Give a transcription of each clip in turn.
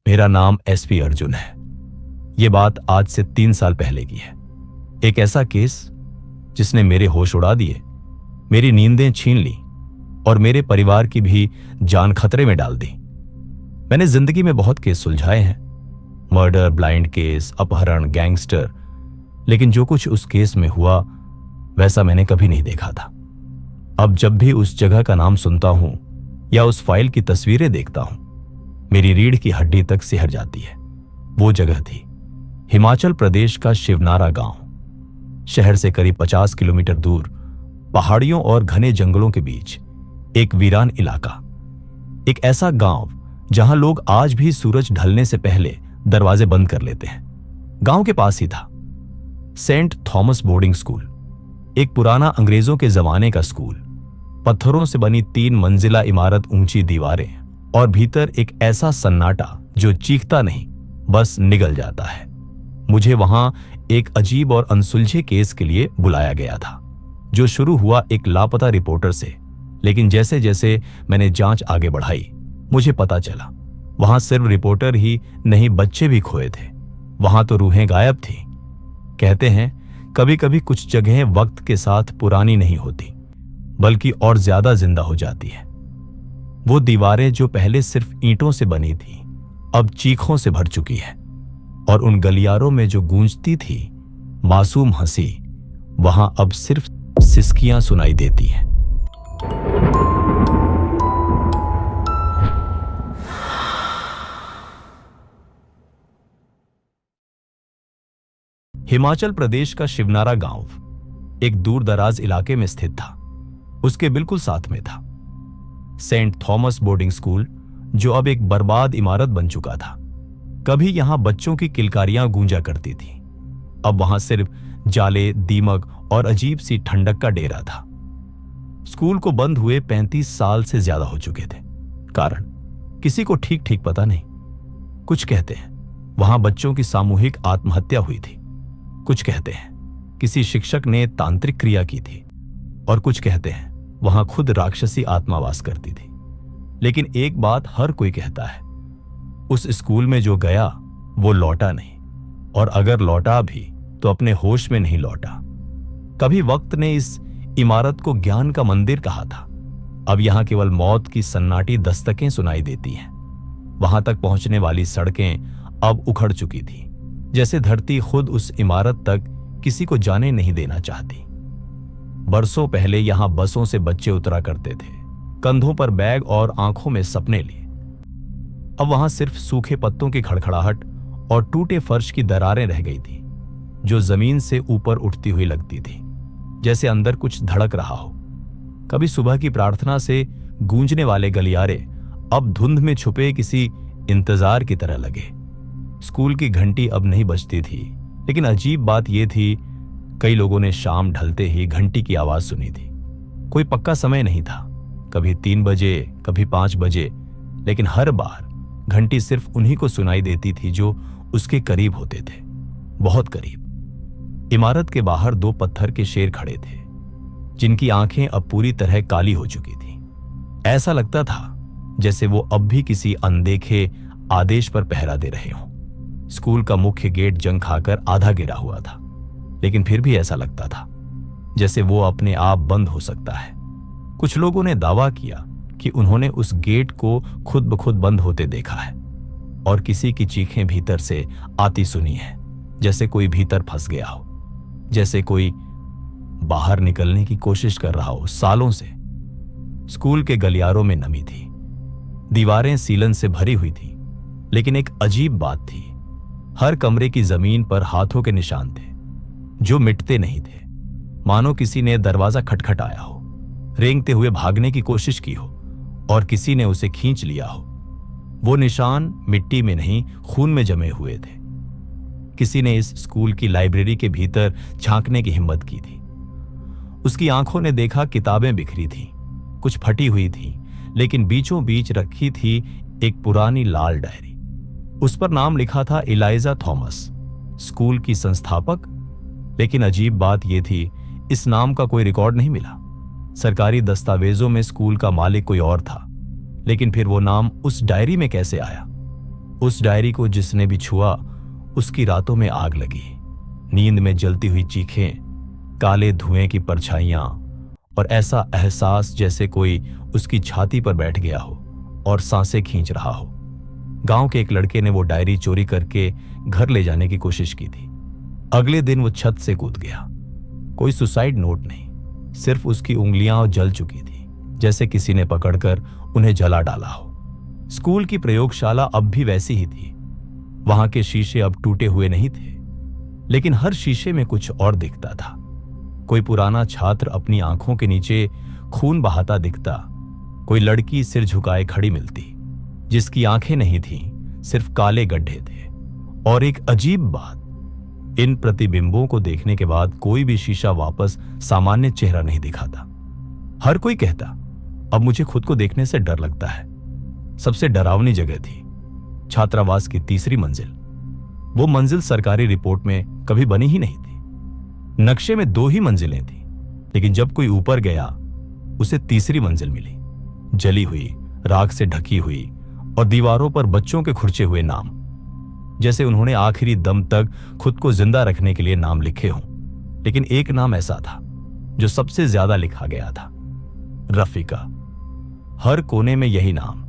मेरा नाम एसपी अर्जुन है। ये बात आज से 3 साल पहले की है। एक ऐसा केस जिसने मेरे होश उड़ा दिए, मेरी नींदें छीन ली और मेरे परिवार की भी जान खतरे में डाल दी। मैंने जिंदगी में बहुत केस सुलझाए हैं, मर्डर, ब्लाइंड केस, अपहरण, गैंगस्टर, लेकिन जो कुछ उस केस में हुआ वैसा मैंने कभी नहीं देखा था। अब जब भी उस जगह का नाम सुनता हूं या उस फाइल की तस्वीरें देखता हूं, मेरी रीढ़ की हड्डी तक सिहर जाती है। वो जगह थी हिमाचल प्रदेश का शिवनारा गांव। शहर से करीब 50 किलोमीटर दूर, पहाड़ियों और घने जंगलों के बीच एक वीरान इलाका। एक ऐसा गांव जहां लोग आज भी सूरज ढलने से पहले दरवाजे बंद कर लेते हैं। गांव के पास ही था सेंट थॉमस बोर्डिंग स्कूल, एक पुराना अंग्रेजों के जमाने का स्कूल। पत्थरों से बनी 3 मंजिला इमारत, ऊंची दीवारें और भीतर एक ऐसा सन्नाटा जो चीखता नहीं, बस निगल जाता है। मुझे वहां एक अजीब और अनसुलझे केस के लिए बुलाया गया था, जो शुरू हुआ एक लापता रिपोर्टर से। लेकिन जैसे जैसे मैंने जांच आगे बढ़ाई, मुझे पता चला वहां सिर्फ रिपोर्टर ही नहीं, बच्चे भी खोए थे। वहां तो रूहें गायब थी। कहते हैं कभी कभी कुछ जगहें वक्त के साथ पुरानी नहीं होती, बल्कि और ज्यादा जिंदा हो जाती है। वो दीवारें जो पहले सिर्फ ईंटों से बनी थी, अब चीखों से भर चुकी है। और उन गलियारों में जो गूंजती थी मासूम हंसी, वहां अब सिर्फ सिसकियां सुनाई देती हैं। हिमाचल प्रदेश का शिवनारा गांव एक दूर दराज इलाके में स्थित था। उसके बिल्कुल साथ में था सेंट थॉमस बोर्डिंग स्कूल, जो अब एक बर्बाद इमारत बन चुका था। कभी यहां बच्चों की किलकारियां गूंजा करती थी, अब वहां सिर्फ जाले, दीमक और अजीब सी ठंडक का डेरा था। स्कूल को बंद हुए 35 साल से ज्यादा हो चुके थे। कारण किसी को ठीक ठीक पता नहीं। कुछ कहते हैं वहां बच्चों की सामूहिक आत्महत्या हुई थी, कुछ कहते हैं किसी शिक्षक ने तांत्रिक क्रिया की थी, और कुछ कहते हैं वहां खुद राक्षसी आत्मा वास करती थी। लेकिन एक बात हर कोई कहता है, उस स्कूल में जो गया वो लौटा नहीं, और अगर लौटा भी तो अपने होश में नहीं लौटा। कभी वक्त ने इस इमारत को ज्ञान का मंदिर कहा था। अब यहां केवल मौत की सन्नाटी दस्तकें सुनाई देती हैं। वहां तक पहुंचने वाली सड़कें अब उखड़ चुकी थी, जैसे धरती खुद उस इमारत तक किसी को जाने नहीं देना चाहती। बरसों पहले यहां बसों से बच्चे उतरा करते थे, कंधों पर बैग और आंखों में सपने लिए। अब वहां सिर्फ सूखे पत्तों की खड़खड़ाहट और टूटे फर्श की दरारें रह गई थी, जो जमीन से ऊपर उठती हुई लगती थी, जैसे अंदर कुछ धड़क रहा हो। कभी सुबह की प्रार्थना से गूंजने वाले गलियारे अब धुंध में छुपे किसी इंतजार की तरह लगे। स्कूल की घंटी अब नहीं बजती थी, लेकिन अजीब बात यह थी, कई लोगों ने शाम ढलते ही घंटी की आवाज सुनी थी। कोई पक्का समय नहीं था, कभी 3 बजे, कभी 5 बजे, लेकिन हर बार घंटी सिर्फ उन्हीं को सुनाई देती थी जो उसके करीब होते थे, बहुत करीब। इमारत के बाहर 2 पत्थर के शेर खड़े थे, जिनकी आंखें अब पूरी तरह काली हो चुकी थी। ऐसा लगता था जैसे वो अब भी किसी अनदेखे आदेश पर पहरा दे रहे हों। स्कूल का मुख्य गेट जंग खाकर आधा गिरा हुआ था, लेकिन फिर भी ऐसा लगता था जैसे वो अपने आप बंद हो सकता है। कुछ लोगों ने दावा किया कि उन्होंने उस गेट को खुद ब खुद बंद होते देखा है, और किसी की चीखें भीतर से आती सुनी है, जैसे कोई भीतर फंस गया हो, जैसे कोई बाहर निकलने की कोशिश कर रहा हो सालों से। स्कूल के गलियारों में नमी थी, दीवारें सीलन से भरी हुई थी, लेकिन एक अजीब बात थी, हर कमरे की जमीन पर हाथों के निशान थे जो मिटते नहीं थे। मानो किसी ने दरवाजा खटखटाया हो, रेंगते हुए भागने की कोशिश की हो, और किसी ने उसे खींच लिया हो। वो निशान मिट्टी में नहीं, खून में जमे हुए थे। किसी ने इस स्कूल की लाइब्रेरी के भीतर झांकने की हिम्मत की थी। उसकी आंखों ने देखा किताबें बिखरी थी, कुछ फटी हुई थी, लेकिन बीचों बीच रखी थी एक पुरानी लाल डायरी। उस पर नाम लिखा था इलाइजा थॉमस, स्कूल की संस्थापक। लेकिन अजीब बात यह थी, इस नाम का कोई रिकॉर्ड नहीं मिला। सरकारी दस्तावेजों में स्कूल का मालिक कोई और था, लेकिन फिर वो नाम उस डायरी में कैसे आया? उस डायरी को जिसने भी छुआ उसकी रातों में आग लगी। नींद में जलती हुई चीखें, काले धुएं की परछाइयां और ऐसा एहसास जैसे कोई उसकी छाती पर बैठ गया हो और सांसें खींच रहा हो। गांव के एक लड़के ने वो डायरी चोरी करके घर ले जाने की कोशिश की थी। अगले दिन वो छत से कूद गया। कोई सुसाइड नोट नहीं, सिर्फ उसकी उंगलियां जल चुकी थी, जैसे किसी ने पकड़कर उन्हें जला डाला हो। स्कूल की प्रयोगशाला अब भी वैसी ही थी। वहां के शीशे अब टूटे हुए नहीं थे, लेकिन हर शीशे में कुछ और दिखता था। कोई पुराना छात्र अपनी आंखों के नीचे खून बहाता दिखता, कोई लड़की सिर झुकाए खड़ी मिलती जिसकी आंखें नहीं थीं, सिर्फ काले गड्ढे थे। और एक अजीब बात, इन प्रतिबिंबों को देखने के बाद कोई भी शीशा वापस सामान्य चेहरा नहीं दिखाता। हर कोई कहता, अब मुझे खुद को देखने से डर लगता है। सबसे डरावनी जगह थी छात्रावास की तीसरी मंजिल। वो मंजिल सरकारी रिपोर्ट में कभी बनी ही नहीं थी। नक्शे में 2 ही मंजिलें थी, लेकिन जब कोई ऊपर गया उसे तीसरी मंजिल मिली, जली हुई, राख से ढकी हुई और दीवारों पर बच्चों के खुरचे हुए नाम, जैसे उन्होंने आखिरी दम तक खुद को जिंदा रखने के लिए नाम लिखे हों। लेकिन एक नाम ऐसा था जो सबसे ज्यादा लिखा गया था, रफीका। हर कोने में यही नाम,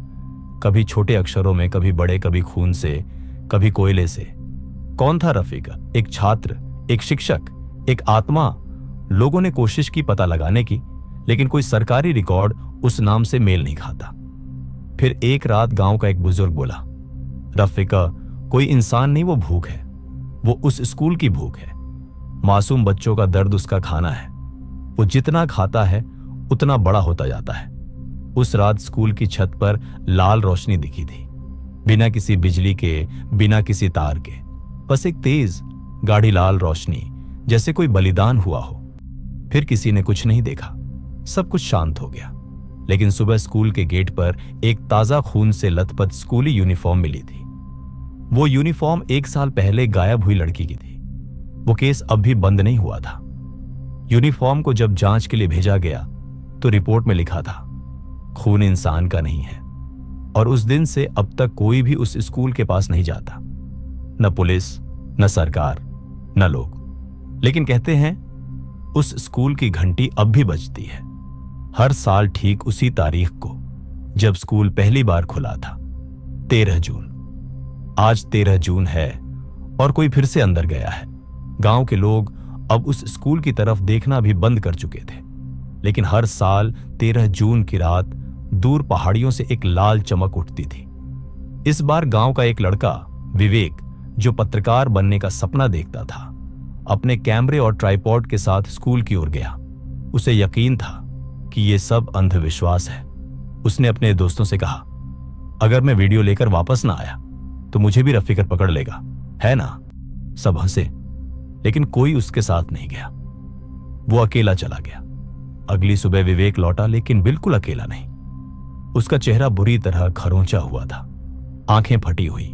कभी छोटे अक्षरों में, कभी बड़े, कभी खून से, कभी कोयले से। कौन था रफीका? एक छात्र, एक शिक्षक, एक आत्मा। लोगों ने कोशिश की पता लगाने की, लेकिन कोई सरकारी रिकॉर्ड उस नाम से मेल नहीं खाता। फिर एक रात गांव का एक बुजुर्ग बोला, रफीका कोई इंसान नहीं, वो भूख है। वो उस स्कूल की भूख है। मासूम बच्चों का दर्द उसका खाना है। वो जितना खाता है उतना बड़ा होता जाता है। उस रात स्कूल की छत पर लाल रोशनी दिखी थी, बिना किसी बिजली के, बिना किसी तार के, बस एक तेज गाढ़ी लाल रोशनी, जैसे कोई बलिदान हुआ हो। फिर किसी ने कुछ नहीं देखा, सब कुछ शांत हो गया। लेकिन सुबह स्कूल के गेट पर एक ताजा खून से लथपथ स्कूली यूनिफॉर्म मिली थी। वो यूनिफॉर्म 1 साल पहले गायब हुई लड़की की थी। वो केस अब भी बंद नहीं हुआ था। यूनिफॉर्म को जब जांच के लिए भेजा गया तो रिपोर्ट में लिखा था, खून इंसान का नहीं है। और उस दिन से अब तक कोई भी उस स्कूल के पास नहीं जाता, न पुलिस, न सरकार, न लोग। लेकिन कहते हैं उस स्कूल की घंटी अब भी बजती है, हर साल ठीक उसी तारीख को जब स्कूल पहली बार खुला था, 13 जून। आज 13 जून है और कोई फिर से अंदर गया है। गांव के लोग अब उस स्कूल की तरफ देखना भी बंद कर चुके थे, लेकिन हर साल 13 जून की रात दूर पहाड़ियों से एक लाल चमक उठती थी। इस बार गांव का एक लड़का विवेक, जो पत्रकार बनने का सपना देखता था, अपने कैमरे और ट्राइपॉड के साथ स्कूल की ओर गया। उसे यकीन था कि यह सब अंधविश्वास है। उसने अपने दोस्तों से कहा, अगर मैं वीडियो लेकर वापस ना आया तो मुझे भी रफीकर पकड़ लेगा, है ना? सब हंसे, लेकिन कोई उसके साथ नहीं गया। वो अकेला चला गया। अगली सुबह विवेक लौटा, लेकिन बिल्कुल अकेला नहीं। उसका चेहरा बुरी तरह खरोंचा हुआ था, आंखें फटी हुई,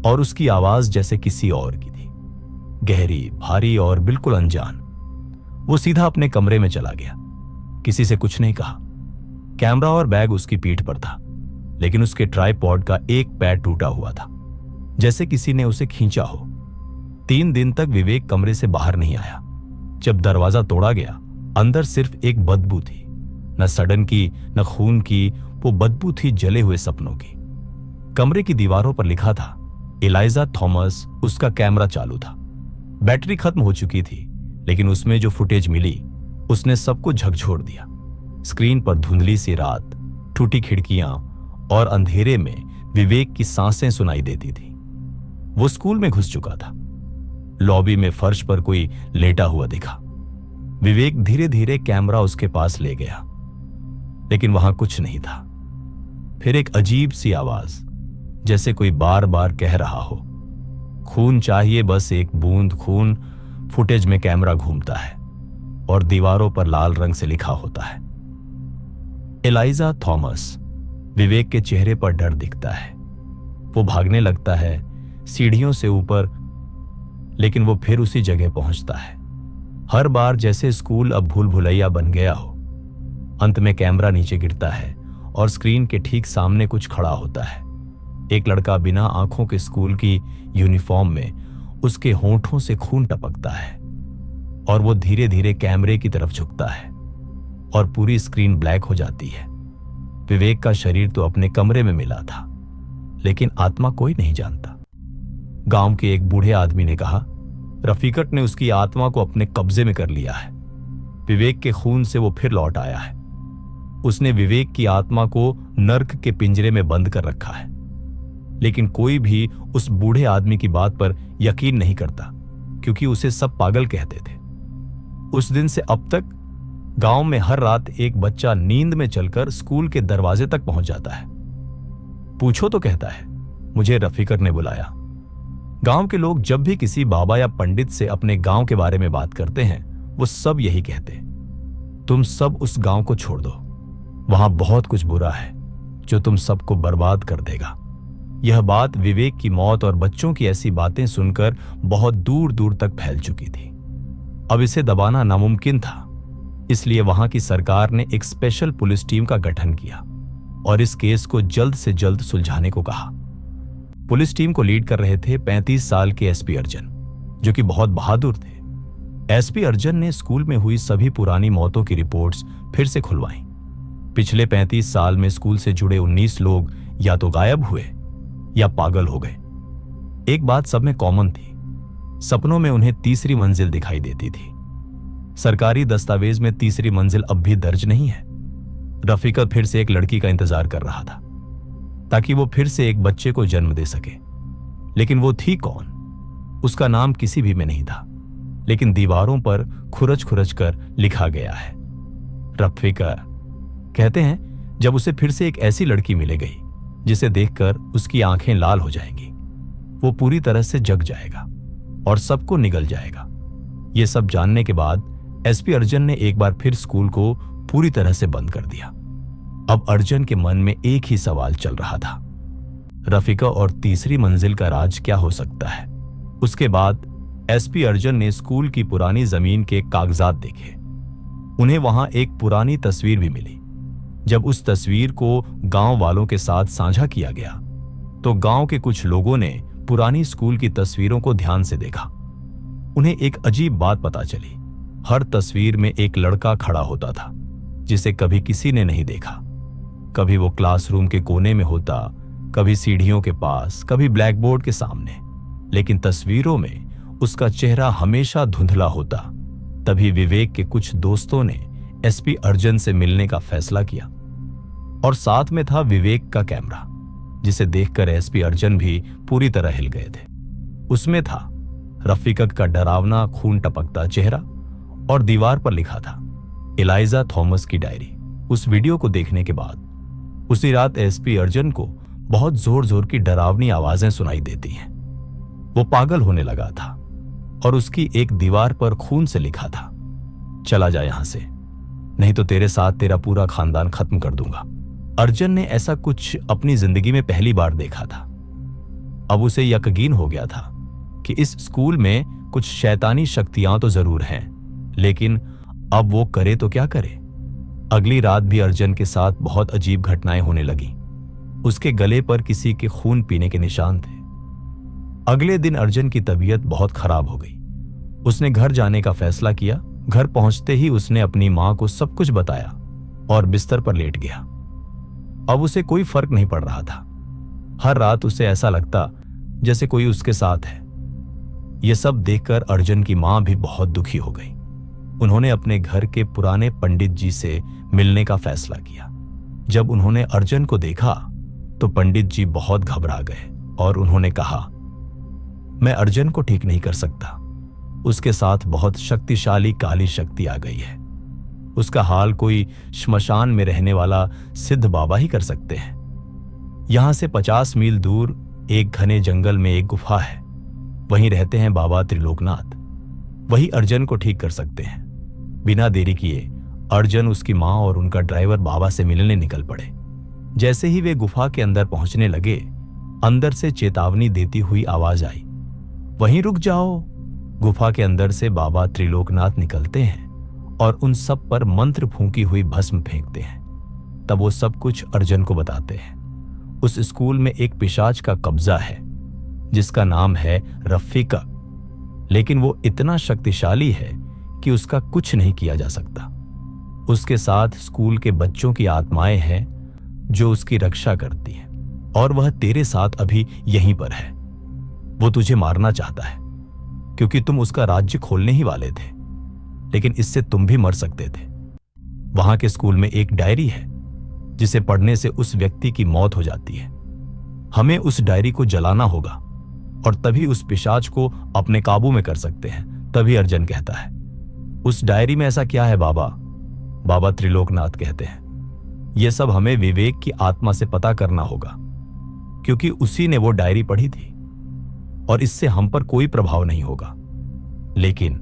और उसकी आवाज जैसे किसी और की थी, गहरी, भारी और बिल्कुल अनजान। वो सीधा अपने कमरे में चला गया, किसी से कुछ नहीं कहा। कैमरा और बैग उसकी पीठ पर था, लेकिन उसके ट्राइपॉड का एक पैर टूटा हुआ था, जैसे किसी ने उसे खींचा हो। 3 दिन तक विवेक कमरे से बाहर नहीं आया। जब दरवाजा तोड़ा गया, अंदर सिर्फ एक बदबू थी, न सड़न की, न खून की। वो बदबू थी जले हुए सपनों की। कमरे की दीवारों पर लिखा था, एलाइजा थॉमस। उसका कैमरा चालू था, बैटरी खत्म हो चुकी थी, लेकिन उसमें जो फुटेज मिली उसने सबको झकझोर दिया। स्क्रीन पर धुंधली सी रात, टूटी खिड़कियां और अंधेरे में विवेक की सांसें सुनाई देती थी। वो स्कूल में घुस चुका था। लॉबी में फर्श पर कोई लेटा हुआ दिखा। विवेक धीरे धीरे कैमरा उसके पास ले गया, लेकिन वहां कुछ नहीं था। फिर एक अजीब सी आवाज, जैसे कोई बार बार कह रहा हो, खून चाहिए, बस एक बूंद खून। फुटेज में कैमरा घूमता है और दीवारों पर लाल रंग से लिखा होता है, एलाइजा थॉमस। विवेक के चेहरे पर डर दिखता है। वो भागने लगता है सीढ़ियों से ऊपर, लेकिन वो फिर उसी जगह पहुंचता है, हर बार जैसे स्कूल अब भूल भुलैया बन गया हो। अंत में कैमरा नीचे गिरता है और स्क्रीन के ठीक सामने कुछ खड़ा होता है। एक लड़का बिना आंखों के स्कूल की यूनिफॉर्म में, उसके होंठों से खून टपकता है और वो धीरे धीरे कैमरे की तरफ झुकता है और पूरी स्क्रीन ब्लैक हो जाती है। विवेक का शरीर तो अपने कमरे में मिला था, लेकिन आत्मा कोई नहीं जानता। गांव के एक बूढ़े आदमी ने कहा, रफीकत ने उसकी आत्मा को अपने कब्जे में कर लिया है। विवेक के खून से वो फिर लौट आया है। उसने विवेक की आत्मा को नर्क के पिंजरे में बंद कर रखा है। लेकिन कोई भी उस बूढ़े आदमी की बात पर यकीन नहीं करता, क्योंकि उसे सब पागल कहते थे। उस दिन से अब तक गांव में हर रात एक बच्चा नींद में चलकर स्कूल के दरवाजे तक पहुंच जाता है। पूछो तो कहता है, मुझे रफीकत ने बुलाया। गांव के लोग जब भी किसी बाबा या पंडित से अपने गांव के बारे में बात करते हैं, वो सब यही कहते, तुम सब उस गांव को छोड़ दो, वहां बहुत कुछ बुरा है जो तुम सबको बर्बाद कर देगा। यह बात विवेक की मौत और बच्चों की ऐसी बातें सुनकर बहुत दूर दूर तक फैल चुकी थी। अब इसे दबाना नामुमकिन था, इसलिए वहां की सरकार ने एक स्पेशल पुलिस टीम का गठन किया और इस केस को जल्द से जल्द सुलझाने को कहा। पुलिस टीम को लीड कर रहे थे 35 साल के एसपी अर्जुन, जो कि बहुत बहादुर थे। एसपी अर्जुन ने स्कूल में हुई सभी पुरानी मौतों की रिपोर्ट्स फिर से खुलवाई। पिछले 35 साल में स्कूल से जुड़े 19 लोग या तो गायब हुए या पागल हो गए। एक बात सब में कॉमन थी, सपनों में उन्हें तीसरी मंजिल दिखाई देती थी। सरकारी दस्तावेज में तीसरी मंजिल अब भी दर्ज नहीं है। रफीकत फिर से एक लड़की का इंतजार कर रहा था, ताकि वो फिर से एक बच्चे को जन्म दे सके। लेकिन वो थी कौन? उसका नाम किसी भी में नहीं था, लेकिन दीवारों पर खुरच खुरच कर लिखा गया है, रफीकत। कहते हैं जब उसे फिर से एक ऐसी लड़की मिल गई जिसे देखकर उसकी आंखें लाल हो जाएंगी, वो पूरी तरह से जग जाएगा और सबको निगल जाएगा। ये सब जानने के बाद एसपी अर्जुन ने एक बार फिर स्कूल को पूरी तरह से बंद कर दिया। अब अर्जुन के मन में एक ही सवाल चल रहा था, रफीका और तीसरी मंजिल का राज क्या हो सकता है। उसके बाद एसपी अर्जुन ने स्कूल की पुरानी जमीन के कागजात देखे। उन्हें वहां एक पुरानी तस्वीर भी मिली। जब उस तस्वीर को गांव वालों के साथ साझा किया गया, तो गांव के कुछ लोगों ने पुरानी स्कूल की तस्वीरों को ध्यान से देखा। उन्हें एक अजीब बात पता चली। हर तस्वीर में एक लड़का खड़ा होता था, जिसे कभी किसी ने नहीं देखा। कभी वो क्लासरूम के कोने में होता, कभी सीढ़ियों के पास, कभी ब्लैक बोर्ड के सामने, लेकिन तस्वीरों में उसका चेहरा हमेशा धुंधला होता। तभी विवेक के कुछ दोस्तों ने एसपी अर्जुन से मिलने का फैसला किया, और साथ में था विवेक का कैमरा, जिसे देखकर एसपी अर्जुन भी पूरी तरह हिल गए थे। उसमें था रफीकत का डरावना खून टपकता चेहरा और दीवार पर लिखा था एलाइजा थॉमस की डायरी। उस वीडियो को देखने के बाद उसी रात एसपी अर्जुन को बहुत जोर जोर की डरावनी आवाजें सुनाई देती हैं। वो पागल होने लगा था और उसकी एक दीवार पर खून से लिखा था, चला जा यहां से, नहीं तो तेरे साथ तेरा पूरा खानदान खत्म कर दूंगा। अर्जुन ने ऐसा कुछ अपनी जिंदगी में पहली बार देखा था। अब उसे यकीन हो गया था कि इस स्कूल में कुछ शैतानी शक्तियां तो जरूर हैं, लेकिन अब वो करे तो क्या करे। अगली रात भी अर्जुन के साथ बहुत अजीब घटनाएं होने लगी। उसके गले पर किसी के खून पीने के निशान थे। अगले दिन अर्जुन की तबीयत बहुत खराब हो गई। उसने घर जाने का फैसला किया। घर पहुंचते ही उसने अपनी मां को सब कुछ बताया और बिस्तर पर लेट गया। अब उसे कोई फर्क नहीं पड़ रहा था। हर रात उसे ऐसा लगता जैसे कोई उसके साथ है। यह सब देखकर अर्जुन की मां भी बहुत दुखी हो गई। उन्होंने अपने घर के पुराने पंडित जी से मिलने का फैसला किया। जब उन्होंने अर्जुन को देखा तो पंडित जी बहुत घबरा गए और उन्होंने कहा, मैं अर्जुन को ठीक नहीं कर सकता। उसके साथ बहुत शक्तिशाली काली शक्ति आ गई है। उसका हाल कोई श्मशान में रहने वाला सिद्ध बाबा ही कर सकते हैं। यहां से 50 मील दूर एक घने जंगल में एक गुफा है, वहीं रहते हैं बाबा त्रिलोकनाथ। वही अर्जुन को ठीक कर सकते हैं। बिना देरी किए अर्जुन, उसकी मां और उनका ड्राइवर बाबा से मिलने निकल पड़े। जैसे ही वे गुफा के अंदर पहुंचने लगे, अंदर से चेतावनी देती हुई आवाज आई, वहीं रुक जाओ। गुफा के अंदर से बाबा त्रिलोकनाथ निकलते हैं और उन सब पर मंत्र फूंकी हुई भस्म फेंकते हैं। तब वो सब कुछ अर्जुन को बताते हैं। उस स्कूल में एक पिशाच का कब्जा है जिसका नाम है रफीका, लेकिन वो इतना शक्तिशाली है कि उसका कुछ नहीं किया जा सकता। उसके साथ स्कूल के बच्चों की आत्माएं हैं जो उसकी रक्षा करती हैं, और वह तेरे साथ अभी यहीं पर है। वो तुझे मारना चाहता है क्योंकि तुम उसका राज्य खोलने ही वाले थे, लेकिन इससे तुम भी मर सकते थे। वहां के स्कूल में एक डायरी है जिसे पढ़ने से उस व्यक्ति की मौत हो जाती है। हमें उस डायरी को जलाना होगा और तभी उस पिशाच को अपने काबू में कर सकते हैं। तभी अर्जुन कहता है, उस डायरी में ऐसा क्या है बाबा? बाबा त्रिलोकनाथ कहते हैं, यह सब हमें विवेक की आत्मा से पता करना होगा, क्योंकि उसी ने वो डायरी पढ़ी थी और इससे हम पर कोई प्रभाव नहीं होगा, लेकिन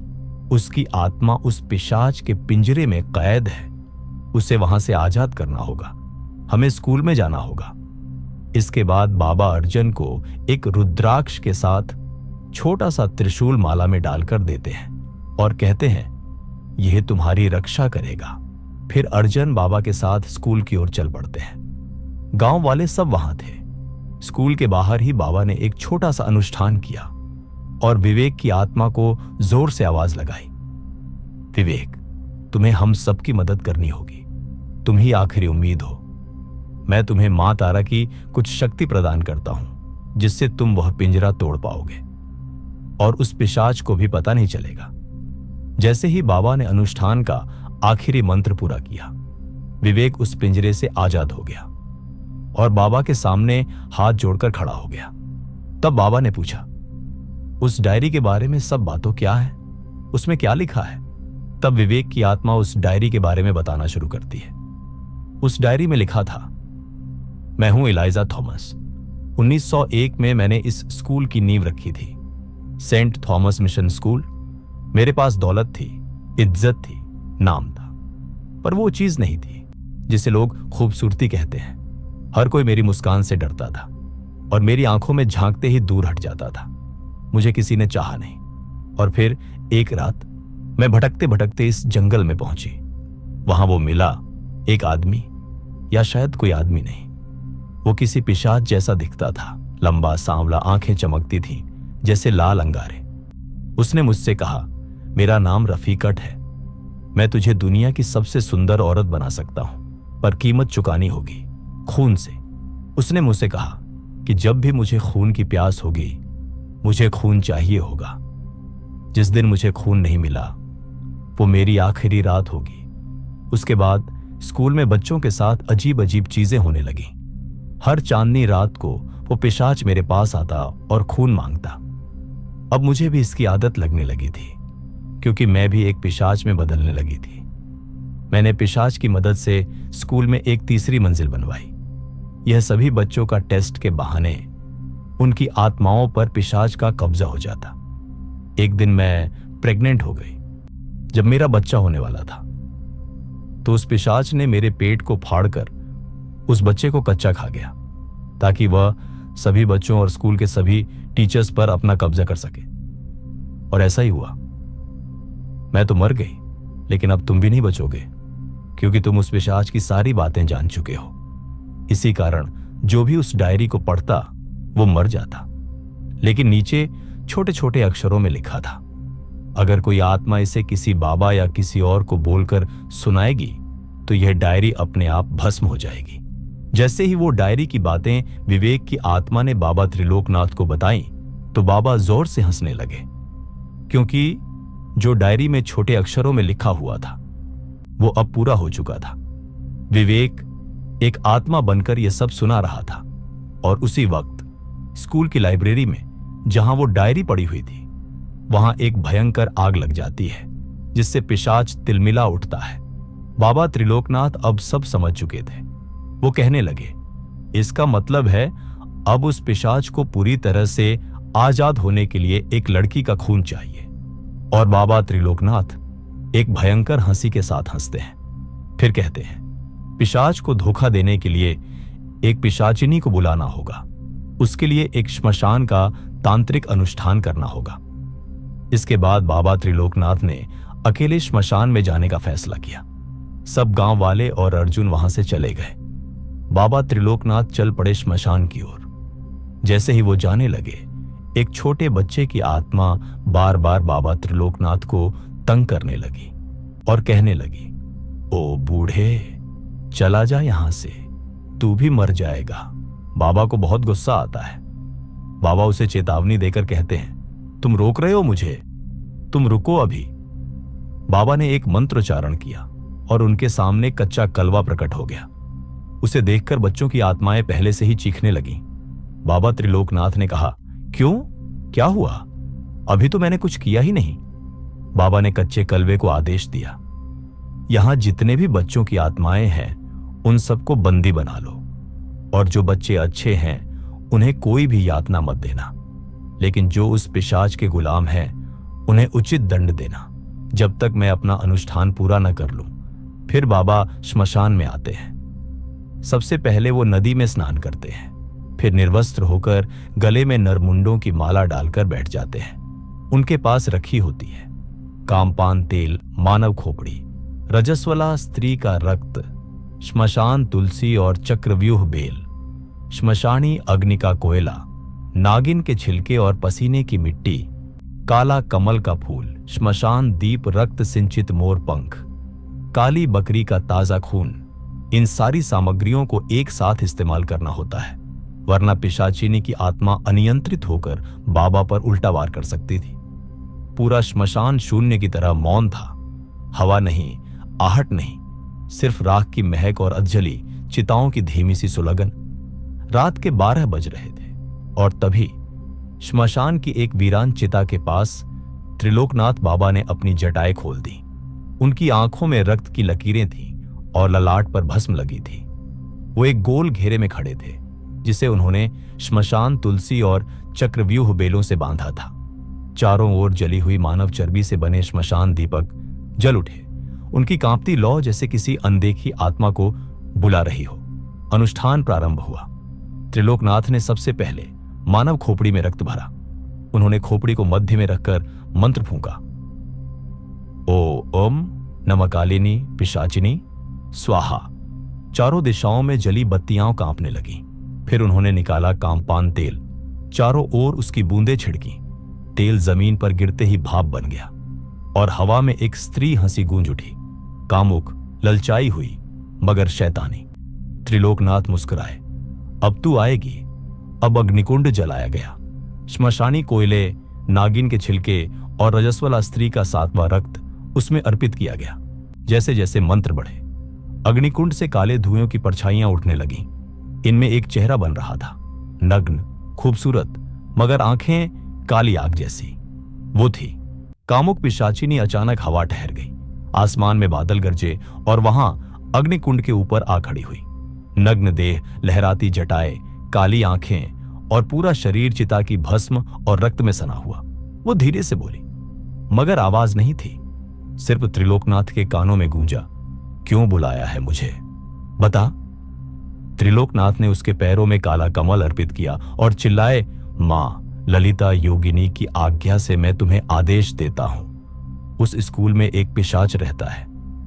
उसकी आत्मा उस पिशाच के पिंजरे में कैद है। उसे वहां से आजाद करना होगा। हमें स्कूल में जाना होगा। इसके बाद बाबा अर्जुन को एक रुद्राक्ष के साथ छोटा सा त्रिशूल माला में डालकर देते हैं और कहते हैं, यह तुम्हारी रक्षा करेगा। फिर अर्जुन बाबा के साथ स्कूल की ओर चल पड़ते हैं। गांव वाले सब वहां थे। स्कूल के बाहर ही बाबा ने एक छोटा सा अनुष्ठान किया और विवेक की आत्मा को जोर से आवाज लगाई, विवेक, तुम्हें हम सबकी मदद करनी होगी। तुम ही आखिरी उम्मीद हो। मैं तुम्हें मां तारा की कुछ शक्ति प्रदान करता हूं जिससे तुम वह पिंजरा तोड़ पाओगे और उस पिशाच को भी पता नहीं चलेगा। जैसे ही बाबा ने अनुष्ठान का आखिरी मंत्र पूरा किया, विवेक उस पिंजरे से आजाद हो गया और बाबा के सामने हाथ जोड़कर खड़ा हो गया। तब बाबा ने पूछा, उस डायरी के बारे में सब बातों क्या है? उसमें क्या लिखा है? तब विवेक की आत्मा उस डायरी के बारे में बताना शुरू करती है। उस डायरी में लिखा था, मैं हूं इलाइजा थॉमस। 1901 में मैंने इस स्कूल की नींव रखी थी, सेंट थॉमस मिशन स्कूल। मेरे पास दौलत थी, इज्जत थी, नाम था, पर वो चीज नहीं थी जिसे लोग खूबसूरती कहते हैं। हर कोई मेरी मुस्कान से डरता था और मेरी आंखों में झांकते ही दूर हट जाता था। मुझे किसी ने चाहा नहीं। और फिर एक रात मैं भटकते भटकते इस जंगल में पहुंची। वहां वो मिला, एक आदमी, या शायद कोई आदमी नहीं। वो किसी पिशाच जैसा दिखता था, लंबा, सांवला, आंखें चमकती थीं जैसे लाल अंगारे। उसने मुझसे कहा, मेरा नाम रफीकट है। मैं तुझे दुनिया की सबसे सुंदर औरत बना सकता हूं, पर कीमत चुकानी होगी, खून से। उसने मुझसे कहा कि जब भी मुझे खून की प्यास होगी, मुझे खून चाहिए होगा। जिस दिन मुझे खून नहीं मिला, वो मेरी आखिरी रात होगी। उसके बाद स्कूल में बच्चों के साथ अजीब अजीब चीजें होने लगी। हर चांदनी रात को वो पिशाच मेरे पास आता और खून मांगता। अब मुझे भी इसकी आदत लगने लगी थी, क्योंकि मैं भी एक पिशाच में बदलने लगी थी। मैंने पिशाच की मदद से स्कूल में एक तीसरी मंजिल बनवाई। यह सभी बच्चों का टेस्ट के बहाने उनकी आत्माओं पर पिशाच का कब्जा हो जाता। एक दिन मैं प्रेग्नेंट हो गई। जब मेरा बच्चा होने वाला था, तो उस पिशाच ने मेरे पेट को फाड़कर उस बच्चे को कच्चा खा गया, ताकि वह सभी बच्चों और स्कूल के सभी टीचर्स पर अपना कब्जा कर सके। और ऐसा ही हुआ। मैं तो मर गई, लेकिन अब तुम भी नहीं बचोगे, क्योंकि तुम उस पिशाच की सारी बातें जान चुके हो। इसी कारण जो भी उस डायरी को पढ़ता वो मर जाता। लेकिन नीचे छोटे छोटे अक्षरों में लिखा था, अगर कोई आत्मा इसे किसी बाबा या किसी और को बोलकर सुनाएगी तो यह डायरी अपने आप भस्म हो जाएगी। जैसे ही वो डायरी की बातें विवेक की आत्मा ने बाबा त्रिलोकनाथ को बताई, तो बाबा जोर से हंसने लगे, क्योंकि जो डायरी में छोटे अक्षरों में लिखा हुआ था वो अब पूरा हो चुका था। विवेक एक आत्मा बनकर यह सब सुना रहा था, और उसी वक्त स्कूल की लाइब्रेरी में जहां वो डायरी पड़ी हुई थी, वहां एक भयंकर आग लग जाती है, जिससे पिशाच तिलमिला उठता है। बाबा त्रिलोकनाथ अब सब समझ चुके थे। वो कहने लगे, इसका मतलब है अब उस पिशाच को पूरी तरह से आजाद होने के लिए एक लड़की का खून चाहिए। और बाबा त्रिलोकनाथ एक भयंकर हंसी के साथ हंसते हैं। फिर कहते हैं, पिशाच को धोखा देने के लिए एक पिशाचिनी को बुलाना होगा। उसके लिए एक श्मशान का तांत्रिक अनुष्ठान करना होगा। इसके बाद बाबा त्रिलोकनाथ ने अकेले श्मशान में जाने का फैसला किया। सब गांव वाले और अर्जुन वहां से चले गए। बाबा त्रिलोकनाथ चल पड़े श्मशान की ओर। जैसे ही वो जाने लगे, एक छोटे बच्चे की आत्मा बार बार बाबा त्रिलोकनाथ को तंग करने लगी और कहने लगी, ओ बूढ़े, चला जा यहां से, तू भी मर जाएगा। बाबा को बहुत गुस्सा आता है। बाबा उसे चेतावनी देकर कहते हैं, तुम रोक रहे हो मुझे, तुम रुको अभी। बाबा ने एक मंत्रोच्चारण किया और उनके सामने कच्चा कलवा प्रकट हो गया। उसे देखकर बच्चों की आत्माएं पहले से ही चीखने लगीं। बाबा त्रिलोकनाथ ने कहा, क्यों, क्या हुआ? अभी तो मैंने कुछ किया ही नहीं। बाबा ने कच्चे कलवे को आदेश दिया, यहां जितने भी बच्चों की आत्माएं हैं उन सबको बंदी बना लो, और जो बच्चे अच्छे हैं उन्हें कोई भी यातना मत देना, लेकिन जो उस पिशाच के गुलाम हैं उन्हें उचित दंड देना, जब तक मैं अपना अनुष्ठान पूरा न कर लूं। फिर बाबा श्मशान में आते हैं। सबसे पहले वो नदी में स्नान करते हैं, फिर निर्वस्त्र होकर गले में नरमुंडों की माला डालकर बैठ जाते हैं। उनके पास रखी होती है कामपान तेल, मानव खोपड़ी, रजस्वला स्त्री का रक्त, श्मशान तुलसी और चक्रव्यूह बेल, श्मशानी अग्नि का कोयला, नागिन के छिलके और पसीने की मिट्टी, काला कमल का फूल, श्मशान दीप, रक्त सिंचित मोर पंख, काली बकरी का ताजा खून। इन सारी सामग्रियों को एक साथ इस्तेमाल करना होता है, वरना पिशाचिनी की आत्मा अनियंत्रित होकर बाबा पर उल्टा वार कर सकती थी। पूरा श्मशान शून्य की तरह मौन था। हवा नहीं, आहट नहीं, सिर्फ राख की महक और अधजली चिताओं की धीमी सी सुलगन। रात के 12 बज रहे थे और तभी श्मशान की एक वीरान चिता के पास त्रिलोकनाथ बाबा ने अपनी जटाएं खोल दी। उनकी आंखों में रक्त की लकीरें थीं और ललाट पर भस्म लगी थी। वो एक गोल घेरे में खड़े थे, जिसे उन्होंने श्मशान तुलसी और चक्रव्यूह बेलों से बांधा था। चारों ओर जली हुई मानव चर्बी से बने श्मशान दीपक जल उठे। उनकी कांपती लौ जैसे किसी अनदेखी आत्मा को बुला रही हो। अनुष्ठान प्रारंभ हुआ। त्रिलोकनाथ ने सबसे पहले मानव खोपड़ी में रक्त भरा। उन्होंने खोपड़ी को मध्य में रखकर मंत्र फूंका, ओम नमकालिनी पिशाचिनी स्वाहा। चारों दिशाओं में जली बत्तियां कांपने लगीं। फिर उन्होंने निकाला कामपान तेल, चारों ओर उसकी बूंदें छिड़की। तेल जमीन पर गिरते ही भाप बन गया और हवा में एक स्त्री हंसी गूंज उठी, कामुक, ललचाई हुई मगर शैतानी। त्रिलोकनाथ मुस्कुराए, अब तू आएगी। अब अग्निकुंड जलाया गया। श्मशानी कोयले, नागिन के छिलके और रजस्वला स्त्री का 7वां रक्त उसमें अर्पित किया गया। जैसे जैसे मंत्र बढ़े, अग्निकुंड से काले धुएं की परछाइयां उठने लगीं। इनमें एक चेहरा बन रहा था, नग्न, खूबसूरत, मगर आंखें काली आग जैसी। वो थी कामुक पिशाचिनी। अचानक हवा ठहर गई, आसमान में बादल गरजे और वहां अग्निकुंड के ऊपर आ खड़ी हुई। नग्न देह, लहराती जटाएं, काली आंखें और पूरा शरीर चिता की भस्म और रक्त में सना हुआ। वो धीरे से बोली, मगर आवाज नहीं थी, सिर्फ त्रिलोकनाथ के कानों में गूंजा, क्यों बुलाया है मुझे, बता। त्रिलोकनाथ ने उसके पैरों में काला कमल अर्पित किया और चिल्लाए, मां ललिता योगिनी की आज्ञा से मैं तुम्हें आदेश देता हूं। उस स्कूल में एक पिशाच रहता है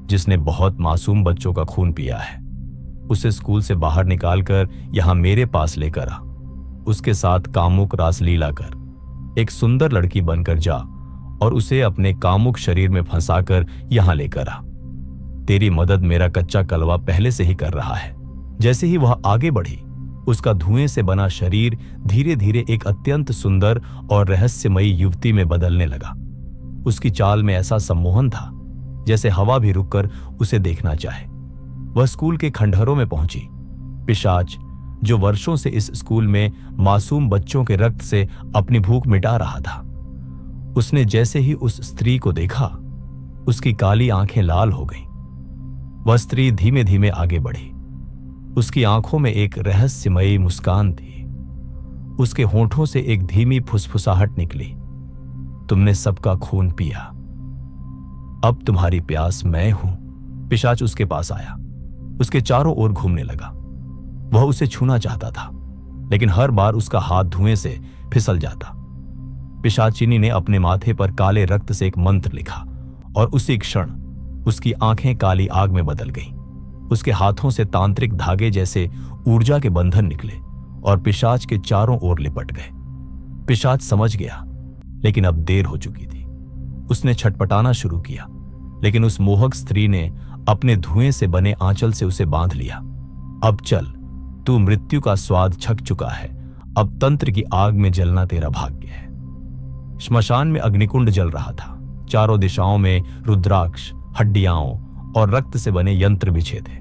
जिसने बहुत मासूम बच्चों का खून पिया है। उसे स्कूल से बाहर निकालकर यहां मेरे पास लेकर आ। उसके साथ कामुक रासलीला कर, एक सुंदर लड़की बनकर जा और उसे अपने कामुक शरीर में फंसाकर यहां लेकर आ। तेरी मदद मेरा कच्चा कलवा पहले से ही कर रहा है। जैसे ही वह आगे बढ़ी, उसका धुएं से बना शरीर धीरे धीरे एक अत्यंत सुंदर और रहस्यमयी युवती में बदलने लगा। उसकी चाल में ऐसा सम्मोहन था जैसे हवा भी रुककर उसे देखना चाहे। वह स्कूल के खंडहरों में पहुंची। पिशाच, जो वर्षों से इस स्कूल में मासूम बच्चों के रक्त से अपनी भूख मिटा रहा था, उसने जैसे ही उस स्त्री को देखा, उसकी काली आंखें लाल हो गईं। वह स्त्री धीमे धीमे आगे बढ़ी। उसकी आंखों में एक रहस्यमयी मुस्कान थी। उसके होंठों से एक धीमी फुसफुसाहट निकली, तुमने सबका खून पिया, अब तुम्हारी प्यास मैं हूं। पिशाच उसके पास आया, उसके चारों ओर घूमने लगा। वह उसे छूना चाहता था, लेकिन हर बार उसका हाथ धुएं से फिसल जाता। पिशाचिनी ने अपने माथे पर काले रक्त से एक मंत्र लिखा और उसी क्षण उसकी आंखें काली आग में बदल गईं। उसके हाथों से तांत्रिक धागे जैसे ऊर्जा के बंधन निकले और पिशाच के चारों ओर लिपट गए। पिशाच समझ गया, लेकिन अब देर हो चुकी थी। उसने छटपटाना शुरू किया, लेकिन उस मोहक स्त्री ने अपने धुएं से बने आंचल से उसे बांध लिया। अब चल, तू मृत्यु का स्वाद छक चुका है, अब तंत्र की आग में जलना तेरा भाग्य है। श्मशान में अग्निकुंड जल रहा था। चारों दिशाओं में रुद्राक्ष, हड्डियां और रक्त से बने यंत्र बिछे थे।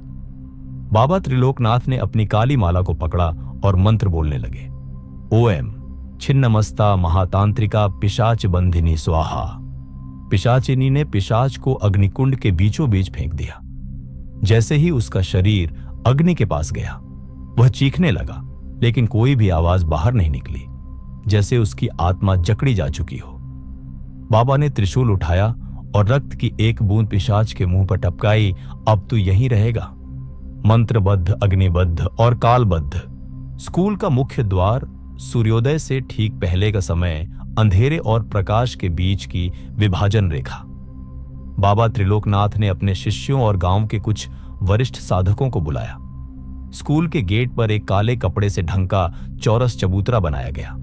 बाबा त्रिलोकनाथ ने अपनी काली माला को पकड़ा और मंत्र बोलने लगे। ओएम छिन्नमस्ता महातांत्रिका पिशाच बंधिनी स्वाहा। पिशाचिनी ने पिशाच को अग्निकुंड के बीचों बीच फेंक दिया। जैसे ही उसका शरीर अग्नि के पास गया, वह चीखने लगा, लेकिन कोई भी आवाज बाहर नहीं निकली, जैसे उसकी आत्मा जकड़ी जा चुकी हो। बाबा ने त्रिशूल उठाया और रक्त की एक बूंद पिशाच के मुंह पर टपकाई। अब तू यहीं रहेगा। मंत्रबद्ध, अग्निबद्ध और कालबद्ध। स्कूल का मुख्य द्वार सूर्योदय से ठीक पहले का समय, अंधेरे और प्रकाश के बीच की विभाजन रेखा। बाबा त्रिलोकनाथ ने अपने शिष्यों और गांव के कुछ वरिष्ठ साधकों को बुलाया। स्कूल के गेट पर एक काले कपड़े से ढंका चौरस चबूतरा बनाया गया।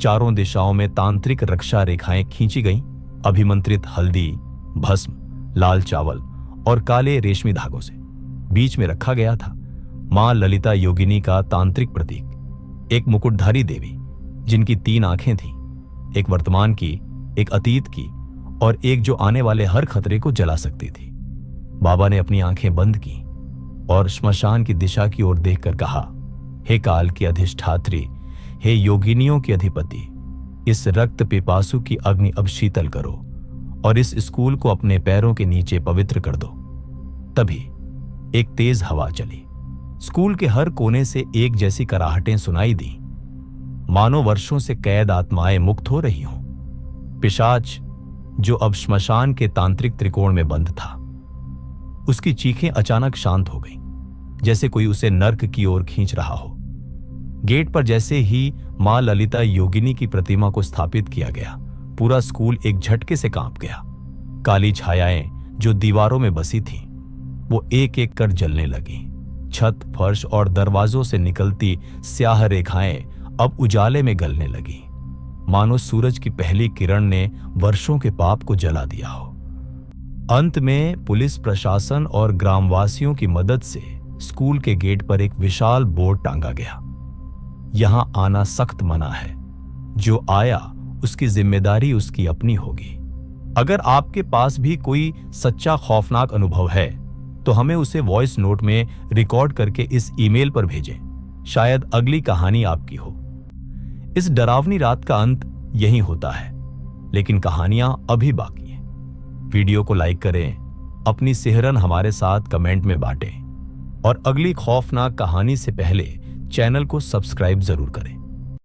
चारों दिशाओं में तांत्रिक रक्षा रेखाएं खींची गईं, अभिमंत्रित हल्दी, भस्म, लाल चावल और काले रेशमी धागों से। बीच में रखा गया था मां ललिता योगिनी का तांत्रिक प्रतीक, एक मुकुटधारी देवी जिनकी 3 आंखें थीं, एक वर्तमान की, एक अतीत की और एक जो आने वाले हर खतरे को जला सकती थी। बाबा ने अपनी आंखें बंद की और श्मशान की दिशा की ओर देखकर कहा, हे काल की अधिष्ठात्री, हे योगिनियों के अधिपति, इस रक्त पिपासु की अग्नि अब शीतल करो और इस स्कूल को अपने पैरों के नीचे पवित्र कर दो। तभी एक तेज हवा चली। स्कूल के हर कोने से एक जैसी कराहटें सुनाई दी, मानो वर्षों से कैद आत्माएं मुक्त हो रही हों। पिशाच, जो अब श्मशान के तांत्रिक त्रिकोण में बंद था, उसकी चीखें अचानक शांत हो गईं, जैसे कोई उसे नर्क की ओर खींच रहा हो। गेट पर जैसे ही मां ललिता योगिनी की प्रतिमा को स्थापित किया गया, पूरा स्कूल एक झटके से कांप गया। काली छायाएं जो दीवारों में बसी थीं, वो एक एक कर जलने लगी। छत, फर्श और दरवाजों से निकलती स्याह रेखाएं अब उजाले में गलने लगी, मानो सूरज की पहली किरण ने वर्षों के पाप को जला दिया हो। अंत में पुलिस प्रशासन और ग्रामवासियों की मदद से स्कूल के गेट पर एक विशाल बोर्ड टांगा गया, यहां आना सख्त मना है, जो आया उसकी जिम्मेदारी उसकी अपनी होगी। अगर आपके पास भी कोई सच्चा खौफनाक अनुभव है तो हमें उसे वॉइस नोट में रिकॉर्ड करके इस ईमेल पर भेजें। शायद अगली कहानी आपकी हो। इस डरावनी रात का अंत यहीं होता है, लेकिन कहानियां अभी बाकी हैं। वीडियो को लाइक करें, अपनी सिहरन हमारे साथ कमेंट में बांटें और अगली खौफनाक कहानी से पहले चैनल को सब्सक्राइब जरूर करें।